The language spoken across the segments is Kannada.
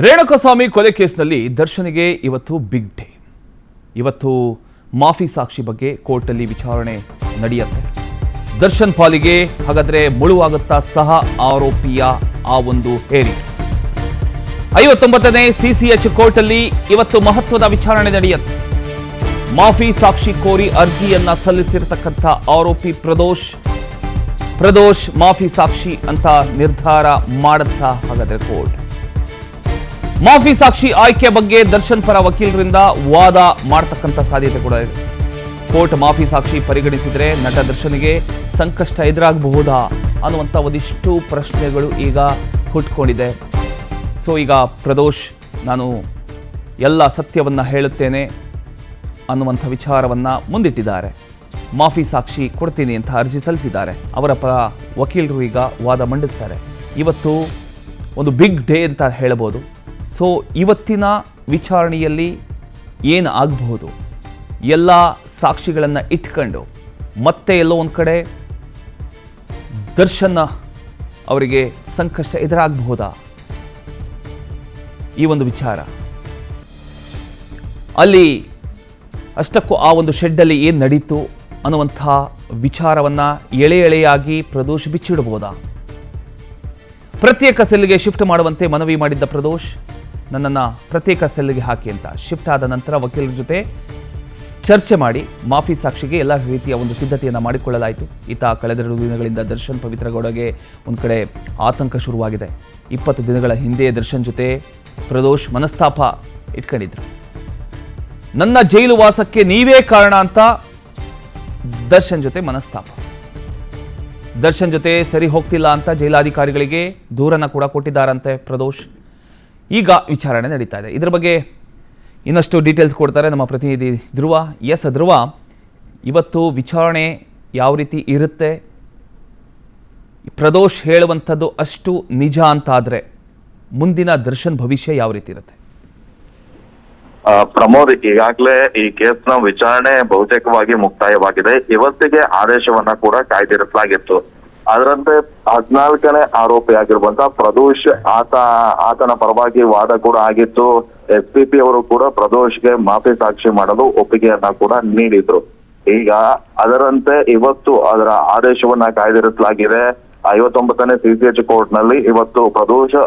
ರೇಣುಕಾಸ್ವಾಮಿ ಕೊಲೆ ಕೇಸ್ನಲ್ಲಿ ದರ್ಶನ್ಗೆ ಇವತ್ತು ಬಿಗ್ ಡೇ. ಇವತ್ತು ಮಾಫಿ ಸಾಕ್ಷಿ ಬಗ್ಗೆ ಕೋರ್ಟಲ್ಲಿ ವಿಚಾರಣೆ ನಡೆಯುತ್ತೆ. ದರ್ಶನ್ ಪಾಲಿಗೆ ಹಾಗಾದ್ರೆ ಮುಳುವಾಗುತ್ತಾ ಸಹ ಆರೋಪಿಯ ಆ ಒಂದು ಹೇರಿಕೆ. 59ನೇ ಸಿಸಿಎಚ್ ಕೋರ್ಟಲ್ಲಿ ಇವತ್ತು ಮಹತ್ವದ ವಿಚಾರಣೆ ನಡೆಯುತ್ತೆ. ಮಾಫಿ ಸಾಕ್ಷಿ ಕೋರಿ ಅರ್ಜಿಯನ್ನ ಸಲ್ಲಿಸಿರತಕ್ಕಂಥ ಆರೋಪಿ ಪ್ರದೋಷ್ ಮಾಫಿ ಸಾಕ್ಷಿ ಅಂತ ನಿರ್ಧಾರ ಮಾಡುತ್ತಾ ಹಾಗಾದ್ರೆ ಕೋರ್ಟ್ ಮಾಫಿ ಸಾಕ್ಷಿ ಆಯ್ಕೆ ಬಗ್ಗೆ ದರ್ಶನ್ ಪರ ವಕೀಲರಿಂದ ವಾದ ಮಾಡತಕ್ಕಂಥ ಸಾಧ್ಯತೆ ಕೂಡ ಇದೆ. ಕೋರ್ಟ್ ಮಾಫಿ ಸಾಕ್ಷಿ ಪರಿಗಣಿಸಿದರೆ ನಟ ದರ್ಶನ್ಗೆ ಸಂಕಷ್ಟ ಎದುರಾಗಬಹುದಾ ಅನ್ನುವಂಥ ಒಂದಿಷ್ಟು ಪ್ರಶ್ನೆಗಳು ಈಗ ಹುಟ್ಕೊಂಡಿದೆ. ಸೊ ಈಗ ಪ್ರದೋಷ್ ನಾನು ಎಲ್ಲ ಸತ್ಯವನ್ನ ಹೇಳುತ್ತೇನೆ ಅನ್ನುವಂಥ ವಿಚಾರವನ್ನ ಮುಂದಿಟ್ಟಿದ್ದಾರೆ. ಮಾಫಿ ಸಾಕ್ಷಿ ಕೊಡ್ತೀನಿ ಅಂತ ಅರ್ಜಿ ಸಲ್ಲಿಸಿದ್ದಾರೆ. ಅವರ ಪರ ವಕೀಲರು ಈಗ ವಾದ ಮಂಡಿಸ್ತಾರೆ. ಇವತ್ತು ಒಂದು ಬಿಗ್ ಡೇ ಅಂತ ಹೇಳಬಹುದು. ಸೊ ಇವತ್ತಿನ ವಿಚಾರಣೆಯಲ್ಲಿ ಏನು ಆಗಬಹುದು, ಎಲ್ಲ ಸಾಕ್ಷಿಗಳನ್ನು ಇಟ್ಕೊಂಡು ಮತ್ತೆ ಎಲ್ಲೋ ಒಂದು ಕಡೆ ದರ್ಶನ್ ಅವರಿಗೆ ಸಂಕಷ್ಟ ಎದುರಾಗಬಹುದಾ, ಈ ಒಂದು ವಿಚಾರ ಅಲ್ಲಿ ಅಷ್ಟಕ್ಕೂ ಆ ಒಂದು ಶೆಡ್ಡಲ್ಲಿ ಏನು ನಡೀತು ಅನ್ನುವಂಥ ವಿಚಾರವನ್ನು ಎಳೆಯಾಗಿ ಪ್ರದೋಷ್ ಬಿಚ್ಚಿಡಬಹುದಾ? ಪ್ರತ್ಯೇಕ ಸೆಲ್ಗೆ ಶಿಫ್ಟ್ ಮಾಡುವಂತೆ ಮನವಿ ಮಾಡಿದ್ದ ಪ್ರದೋಷ್ ನನ್ನನ್ನು ಪ್ರತ್ಯೇಕ ಸೆಲ್ಗೆ ಹಾಕಿ ಅಂತ ಶಿಫ್ಟ್ ಆದ ನಂತರ ವಕೀಲರ ಜೊತೆ ಚರ್ಚೆ ಮಾಡಿ ಮಾಫಿ ಸಾಕ್ಷಿಗೆ ಎಲ್ಲ ರೀತಿಯ ಒಂದು ಸಿದ್ಧತೆಯನ್ನು ಮಾಡಿಕೊಳ್ಳಲಾಯಿತು. ಕಳೆದ 2 ದಿನಗಳಿಂದ ದರ್ಶನ್ ಪವಿತ್ರ ಗೌಡಗೆ ಒಂದು ಕಡೆ ಆತಂಕ ಶುರುವಾಗಿದೆ. 20 ದಿನಗಳ ಹಿಂದೆ ದರ್ಶನ್ ಜೊತೆ ಪ್ರದೋಷ್ ಮನಸ್ತಾಪ ಇಟ್ಕೊಂಡಿದ್ರು. ನನ್ನ ಜೈಲು ವಾಸಕ್ಕೆ ನೀವೇ ಕಾರಣ ಅಂತ ದರ್ಶನ್ ಜೊತೆ ಮನಸ್ತಾಪ. ದರ್ಶನ್ ಜೊತೆ ಸರಿ ಹೋಗ್ತಿಲ್ಲ ಅಂತ ಜೈಲಾಧಿಕಾರಿಗಳಿಗೆ ದೂರನ್ನ ಕೂಡ ಕೊಟ್ಟಿದ್ದಾರಂತೆ ಪ್ರದೋಷ್. ಈಗ ವಿಚಾರಣೆ ನಡೀತಾ ಇದೆ. ಇದರ ಬಗ್ಗೆ ಇನ್ನಷ್ಟು ಡೀಟೇಲ್ಸ್ ಕೊಡ್ತಾರೆ ನಮ್ಮ ಪ್ರತಿನಿಧಿ ಧ್ರುವ. ಧ್ರುವ, ಇವತ್ತು ವಿಚಾರಣೆ ಯಾವ ರೀತಿ ಇರುತ್ತೆ? ಪ್ರದೋಷ್ ಹೇಳುವಂಥದ್ದು ಅಷ್ಟು ನಿಜ ಅಂತಾದರೆ ಮುಂದಿನ ದರ್ಶನ್ ಭವಿಷ್ಯ ಯಾವ ರೀತಿ ಇರುತ್ತೆ? ಪ್ರಮೋದ್, ಈಗಾಗಲೇ ಈ ಕೇಸ್ನ ವಿಚಾರಣೆ ಬಹುತೇಕವಾಗಿ ಮುಕ್ತಾಯವಾಗಿದೆ. ಇವತ್ತಿಗೆ ಆದೇಶವನ್ನ ಕೂಡ ಕಾಯ್ದಿರಿಸಲಾಗಿತ್ತು. ಅದರಂತೆ 14ನೇ ಆರೋಪಿಯಾಗಿರುವಂತಹ ಪ್ರದೋಷ್ ಆತನ ಪರವಾಗಿ ವಾದ ಕೂಡ ಆಗಿತ್ತು. SPP ಅವರು ಕೂಡ ಪ್ರದೋಷ್ಗೆ ಮಾಫಿ ಸಾಕ್ಷಿ ಮಾಡಲು ಒಪ್ಪಿಗೆಯನ್ನ ಕೂಡ ನೀಡಿದ್ರು. ಈಗ ಅದರಂತೆ ಇವತ್ತು ಅದರ ಆದೇಶವನ್ನ ಕಾಯ್ದಿರಿಸಲಾಗಿದೆ. 59ನೇ ಸಿಸಿಎಚ್ ಕೋರ್ಟ್ ನಲ್ಲಿ ಇವತ್ತು ಪ್ರದೋಷ್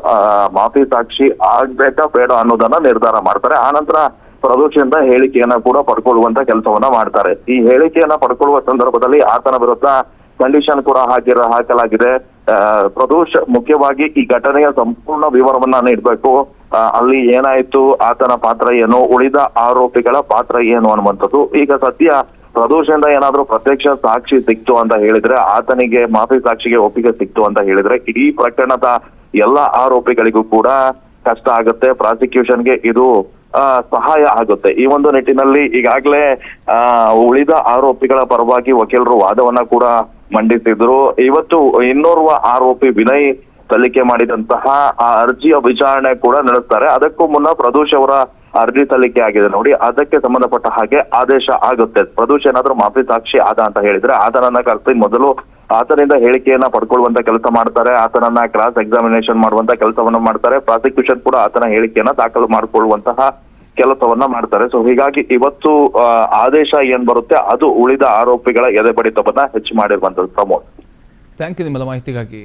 ಮಾಫಿ ಸಾಕ್ಷಿ ಆಗ್ಬೇಕಾ ಬೇಡ ಅನ್ನೋದನ್ನ ನಿರ್ಧಾರ ಮಾಡ್ತಾರೆ. ಆನಂತರ ಪ್ರದೋಷಿಂದ ಹೇಳಿಕೆಯನ್ನ ಕೂಡ ಪಡ್ಕೊಳ್ಳುವಂತ ಕೆಲಸವನ್ನ ಮಾಡ್ತಾರೆ. ಈ ಹೇಳಿಕೆಯನ್ನ ಪಡ್ಕೊಳ್ಳುವ ಸಂದರ್ಭದಲ್ಲಿ ಆತನ ವಿರುದ್ಧ ಕಂಡೀಷನ್ ಕೂಡ ಹಾಕಲಾಗಿದೆ. ಪ್ರದೋಷ್ ಮುಖ್ಯವಾಗಿ ಈ ಘಟನೆಯ ಸಂಪೂರ್ಣ ವಿವರವನ್ನ ನೀಡಬೇಕು. ಅಲ್ಲಿ ಏನಾಯ್ತು, ಆತನ ಪಾತ್ರ ಏನು, ಉಳಿದ ಆರೋಪಿಗಳ ಪಾತ್ರ ಏನು ಅನ್ನುವಂಥದ್ದು. ಈಗ ಸದ್ಯ ಪ್ರದೋಷಿಂದ ಏನಾದ್ರೂ ಪ್ರತ್ಯಕ್ಷ ಸಾಕ್ಷಿ ಸಿಕ್ತು ಅಂತ ಹೇಳಿದ್ರೆ, ಆತನಿಗೆ ಮಾಫಿ ಸಾಕ್ಷಿಗೆ ಒಪ್ಪಿಗೆ ಸಿಕ್ತು ಅಂತ ಹೇಳಿದ್ರೆ ಇಡೀ ಪ್ರಕರಣದ ಎಲ್ಲ ಆರೋಪಿಗಳಿಗೂ ಕೂಡ ಕಷ್ಟ ಆಗುತ್ತೆ. ಪ್ರಾಸಿಕ್ಯೂಷನ್ಗೆ ಇದು ಸಹಾಯ ಆಗುತ್ತೆ. ಈ ಒಂದು ನಿಟ್ಟಿನಲ್ಲಿ ಈಗಾಗಲೇ ಉಳಿದ ಆರೋಪಿಗಳ ಪರವಾಗಿ ವಕೀಲರು ವಾದವನ್ನ ಕೂಡ ಮಂಡಿಸಿದ್ರು. ಇವತ್ತು ಇನ್ನೋರ್ವ ಆರೋಪಿ ವಿನಯ್ ಸಲ್ಲಿಕೆ ಮಾಡಿದಂತಹ ಆ ಅರ್ಜಿಯ ವಿಚಾರಣೆ ಕೂಡ ನಡೆಸ್ತಾರೆ. ಅದಕ್ಕೂ ಮುನ್ನ ಪ್ರದೋಷ್ ಅವರ ಅರ್ಜಿ ಸಲ್ಲಿಕೆ ಆಗಿದೆ ನೋಡಿ, ಅದಕ್ಕೆ ಸಂಬಂಧಪಟ್ಟ ಹಾಗೆ ಆದೇಶ ಆಗುತ್ತೆ. ಪ್ರದೋಷ್ ಏನಾದ್ರೂ ಮಾಫಿ ಸಾಕ್ಷಿ ಆದ ಅಂತ ಹೇಳಿದ್ರೆ ಆತನನ್ನ ಕರೆಸಿ ಮೊದಲು ಆತನಿಂದ ಹೇಳಿಕೆಯನ್ನ ಪಡ್ಕೊಳ್ಳುವಂತ ಕೆಲಸ ಮಾಡ್ತಾರೆ. ಆತನನ್ನ ಕ್ರಾಸ್ ಎಕ್ಸಾಮಿನೇಷನ್ ಮಾಡುವಂತ ಕೆಲಸವನ್ನ ಮಾಡ್ತಾರೆ. ಪ್ರಾಸಿಕ್ಯೂಷನ್ ಕೂಡ ಆತನ ಹೇಳಿಕೆಯನ್ನ ದಾಖಲು ಮಾಡಿಕೊಳ್ಳುವಂತಹ ಕೆಲಸವನ್ನ ಮಾಡ್ತಾರೆ. ಸೊ ಹೀಗಾಗಿ ಇವತ್ತು ಆದೇಶ ಏನ್ ಬರುತ್ತೆ ಅದು ಉಳಿದ ಆರೋಪಿಗಳ ಎದೆ ಬಡಿತವನ್ನ ಹೆಚ್ಚು ಮಾಡಿರುವಂತದ್ದು. ಪ್ರಮೋದ್, ಥ್ಯಾಂಕ್ ಯು ನಿಮ್ಮೆಲ್ಲ ಮಾಹಿತಿಗಾಗಿ.